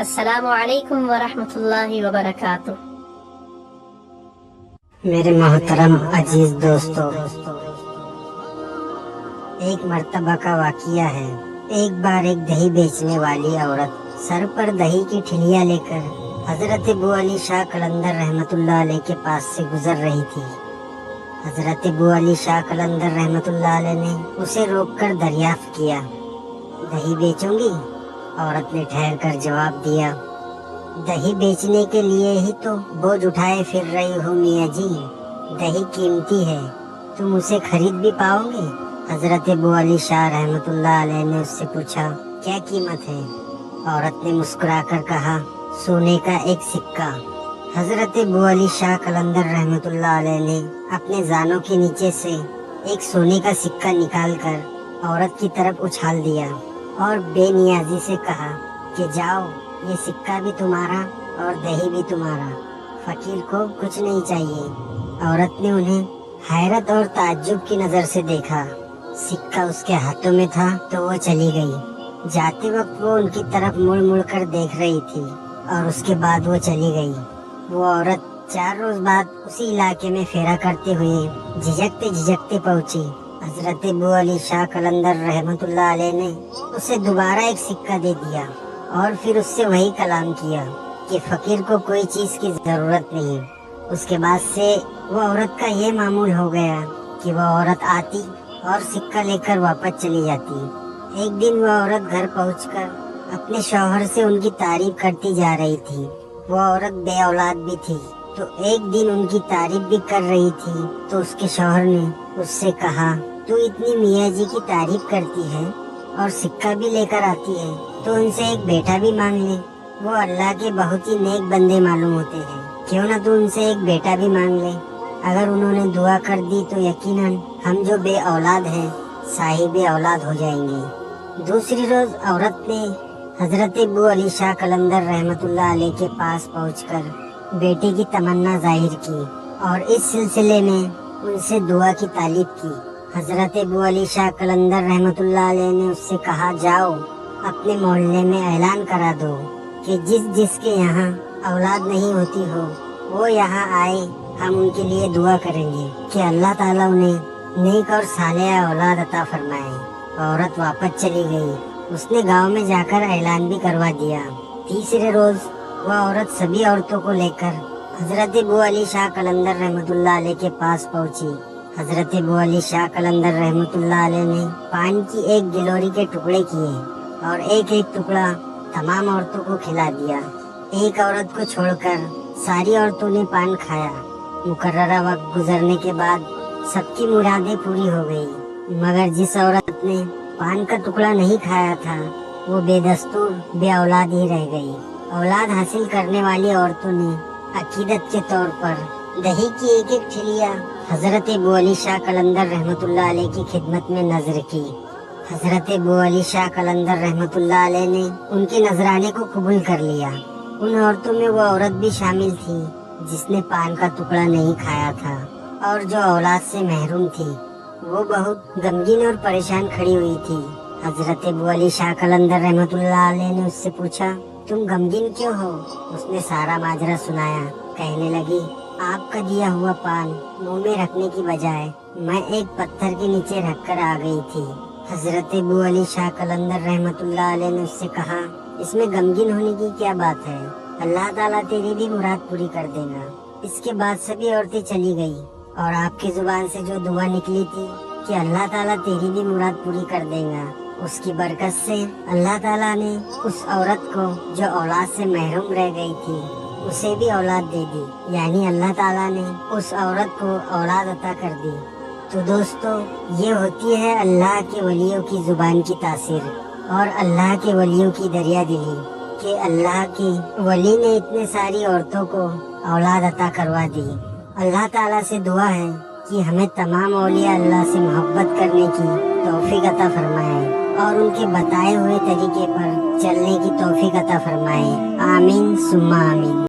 السلام علیکم ورحمۃ اللہ وبرکاتہ۔ میرے محترم عزیز دوستو، ایک مرتبہ کا واقعہ ہے۔ ایک بار ایک دہی بیچنے والی عورت سر پر دہی کی ٹھلیاں لے کر حضرت ابو علی شاہ قلندر رحمۃ اللہ علیہ کے پاس سے گزر رہی تھی۔ حضرت ابو علی شاہ قلندر رحمۃ اللہ علیہ نے اسے روک کر دریافت کیا، دہی بیچوں گی؟ عورت نے ٹھہر کر جواب دیا، دہی بیچنے کے لیے ہی تو بوجھ اٹھائے پھر رہی ہوں میاں جی، دہی قیمتی ہے، تم اسے خرید بھی پاؤ گے؟ حضرت ابو علی شاہ رحمۃ اللہ علیہ نے اس سے پوچھا، کیا قیمت ہے؟ عورت نے مسکرا کر کہا، سونے کا ایک سکہ۔ حضرت ابو علی شاہ قلندر رحمۃ اللہ علیہ نے اپنے زانوں کے نیچے سے ایک سونے کا سکہ نکال کر عورت کی طرف اچھال دیا اور بے نیازی سے کہا کہ جاؤ، یہ سکہ بھی تمہارا اور دہی بھی تمہارا، فقیر کو کچھ نہیں چاہیے۔ عورت نے انہیں حیرت اور تعجب کی نظر سے دیکھا، سکہ اس کے ہاتھوں میں تھا تو وہ چلی گئی۔ جاتے وقت وہ ان کی طرف مڑ مڑ کر دیکھ رہی تھی اور اس کے بعد وہ چلی گئی۔ وہ عورت 4 روز بعد اسی علاقے میں پھیرا کرتے ہوئے جھجکتے پہنچی۔ حضرت ابو علی شاہ قلندر رحمۃ اللہ علیہ نے اسے دوبارہ ایک سکہ دے دیا اور پھر اس سے وہی کلام کیا کہ فقیر کو کوئی چیز کی ضرورت نہیں۔ اس کے بعد سے وہ عورت کا یہ معمول ہو گیا کہ وہ عورت آتی اور سکہ لے کر واپس چلی جاتی۔ ایک دن وہ عورت گھر پہنچ کر اپنے شوہر سے ان کی تعریف کرتی جا رہی تھی۔ وہ عورت بے اولاد بھی تھی، تو ایک دن ان کی تعریف بھی کر رہی تھی تو اس کے شوہر نے اس سے کہا، تو اتنی میاں جی کی تعریف کرتی ہے اور سکہ بھی لے کر آتی ہے، تو ان سے ایک بیٹا بھی مانگ لے، وہ اللہ کے بہت ہی نیک بندے معلوم ہوتے ہیں، کیوں نہ تو ان سے ایک بیٹا بھی مانگ لے؟ اگر انہوں نے دعا کر دی تو یقیناً ہم جو بے اولاد ہیں صاحب اولاد ہو جائیں گے۔ دوسری روز عورت نے حضرت ابو علی شاہ قلندر رحمۃ اللہ علیہ کے پاس پہنچ کر بیٹے کی تمنا ظاہر کی اور اس سلسلے میں ان سے دعا کی طلب کی۔ حضرت ابو علی شاہ قلندر رحمۃ اللہ علیہ نے اس سے کہا، جاؤ اپنے محلے میں اعلان کرا دو کہ جس کے یہاں اولاد نہیں ہوتی ہو وہ یہاں آئے، ہم ان کے لیے دعا کریں گے کہ اللہ تعالیٰ انہیں نیک اور صالح اولاد عطا فرمائے۔ عورت واپس چلی گئی۔ اس نے گاؤں میں جا کر اعلان بھی کروا دیا۔ تیسرے روز وہ عورت سبھی عورتوں کو لے کر حضرت ابو علی شاہ قلندر رحمۃ اللہ علیہ کے پاس پہنچی۔ حضرت ابو علی شاہ قلندر رحمۃ اللہ علیہ نے پان کی ایک گلوری کے ٹکڑے کیے اور ایک ایک ٹکڑا تمام عورتوں کو کھلا دیا۔ ایک عورت کو چھوڑ کر ساری عورتوں نے پان کھایا۔ مقررہ وقت گزرنے کے بعد سب کی مرادیں پوری ہو گئی، مگر جس عورت نے پان کا ٹکڑا نہیں کھایا تھا وہ بے دستور بے اولاد ہی رہ گئی۔ اولاد حاصل کرنے والی عورتوں نے عقیدت کے طور پر دہی کی ایک ایک ٹھلیاں حضرت ابو علی شاہ قلندر رحمۃ اللہ علیہ کی خدمت میں نذر کی۔ حضرت ابو علی شاہ قلندر رحمۃ اللہ علیہ نے ان کے نذرانے کو قبول کر لیا۔ ان عورتوں میں وہ عورت بھی شامل تھی جس نے پان کا ٹکڑا نہیں کھایا تھا اور جو اولاد سے محروم تھی۔ وہ بہت غمگین اور پریشان کھڑی ہوئی تھی۔ حضرت ابو علی شاہ قلندر رحمۃ اللہ علیہ نے اس سے پوچھا، تم غمگین کیوں ہو؟ اس نے سارا ماجرا سنایا۔ کہنے لگی، آپ کا دیا ہوا پان منہ میں رکھنے کی بجائے میں ایک پتھر کے نیچے رکھ کر آ گئی تھی۔ حضرت ابو علی شاہ قلندر رحمۃ اللہ علیہ نے اس سے کہا، اس میں غمگین ہونے کی کیا بات ہے؟ اللہ تعالیٰ تیری بھی مراد پوری کر دے گا۔ اس کے بعد سبھی عورتیں چلی گئی اور آپ کی زبان سے جو دعا نکلی تھی کہ اللہ تعالیٰ تیری بھی مراد پوری کر دے گا، اس کی برکت سے اللہ تعالیٰ نے اس عورت کو جو اولاد سے محروم رہ گئی تھی اسے بھی اولاد دے دی، یعنی اللہ تعالیٰ نے اس عورت کو اولاد عطا کر دی۔ تو دوستو، یہ ہوتی ہے اللہ کے ولیوں کی زبان کی تاثیر اور اللہ کے ولیوں کی دریا دلی کہ اللہ کی ولی نے اتنے ساری عورتوں کو اولاد عطا کروا دی۔ اللہ تعالیٰ سے دعا ہے کہ ہمیں تمام اولیاء اللہ سے محبت کرنے کی توفیق عطا فرمائے اور ان کے بتائے ہوئے طریقے پر چلنے کی توفیق عطا فرمائے۔ آمین ثم آمین۔